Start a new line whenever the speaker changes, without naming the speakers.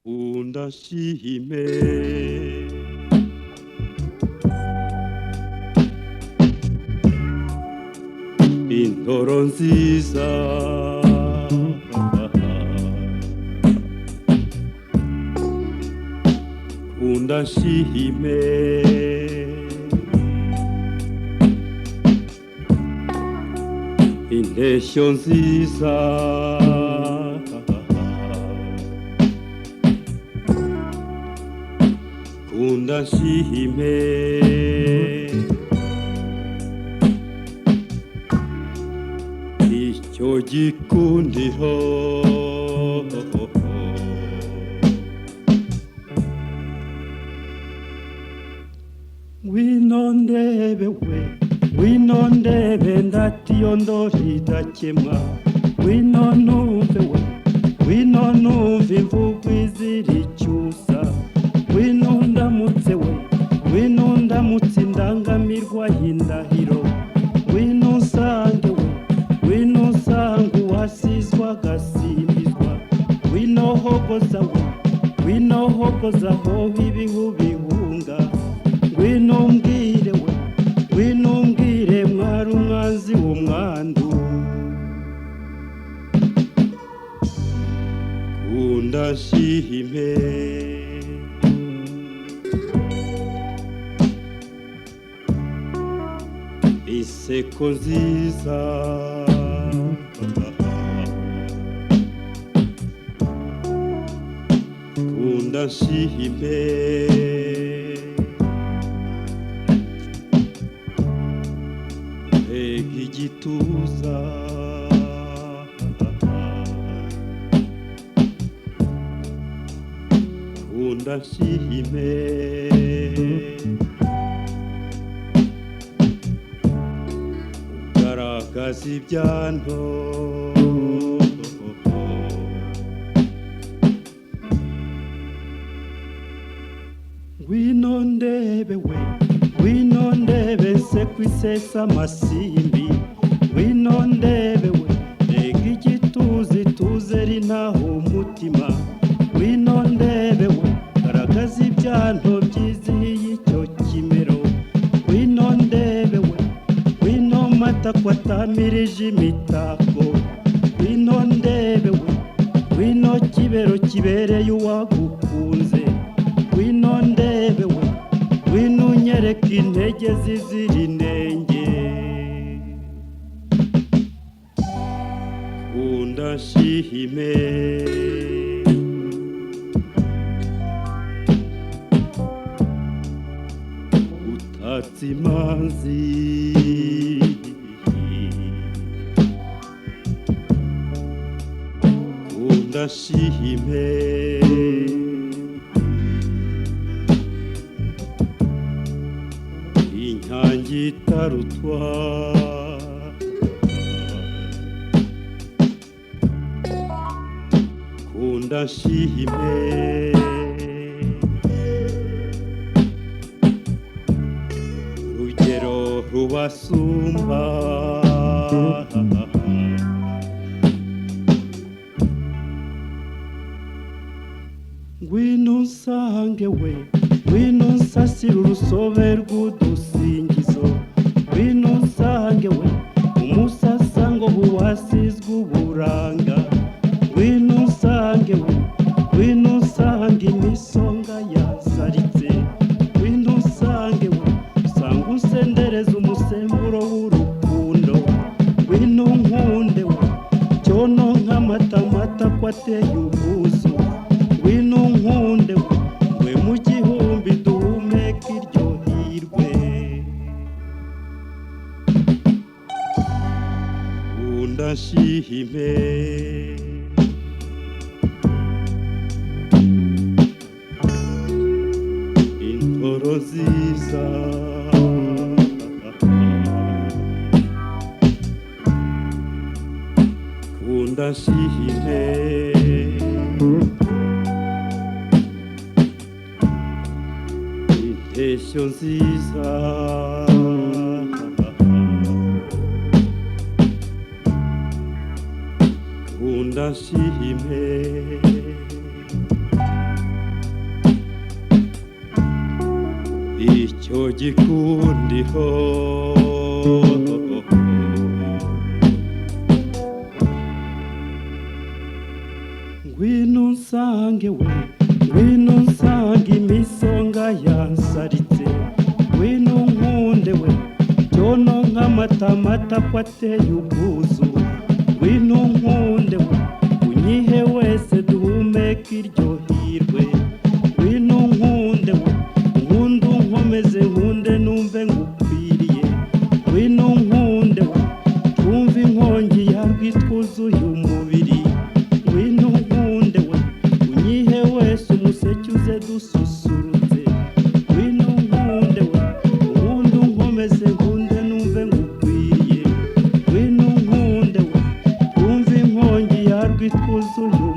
undashime indoro nziza undashime indeshyo nziza undashime icyo gikundiro wino ndebe we wino ndebe ndatiyo ndoridakemwa wino numve we wino numve imvugo izira icyusa wino ndamutse we wino ndamutse indangamirwa y'indahiro wino nsange we wino nsange uwasizwa agasimbizwa wino hogoza we wino hogoza aho ibihu bihunga wino mbwire we wino mbwire mwari umwanzi w'umwandu undashime iseko nziza undashime mbega igituza undashime ugaragaza ibyanto wino ndebe we wino ndebe se kwisesa amasimbi wino ndebe we mbega igituzi tuze rinaho umutima wino ndebe we garagaza ibyanto byizihiye icyo kimero wino ndebe we wino mata kwatamirije imitako wino ndebe we wino kibero kibereye uwagukunze wino ndebe we wino unyereka intege zizira inenge undashime utatse imanzi undashime inyange itarutwa undashime rugero rubasumba ngwino nsange we ngwino nsasira urusobe rw'udusingizo ngwino nsange we umusasango buwasizwe uburanga ngwino nsange we ngwino nsange imisonga yasaritse ngwino nsange we usanga unsendereza umusemburo w'urukundo ngwino nkunde we cyono nk'amata mata kwateye ubwuzu ngwino nkunde we mu gihumbi duhumeka iryo hirwe undashime indoro nziza undashime indeshyo nziza undashime cyo gikundiho. Ngwino nsange we, ngwino nsange imisonga yansaritse, ngwino nkunde we cyono nk'amata kwateye ubwuzu, ngwino nkunde we unyihe wese duhumeka iryo hirwe, ngwino nkunde we nkunde unkomeze nkunde numve ngukwiriye, ngwino nkunde we twumve inkongi yarwo twuzuye umubiri, ngwino nkunde we unyihe wese umuseke uze dususurutse, ngwino nkunde we nkunde unkomeze nkunde numve ngukwiriye, ngwino nkunde we twumve inkongi yarwo twuzuye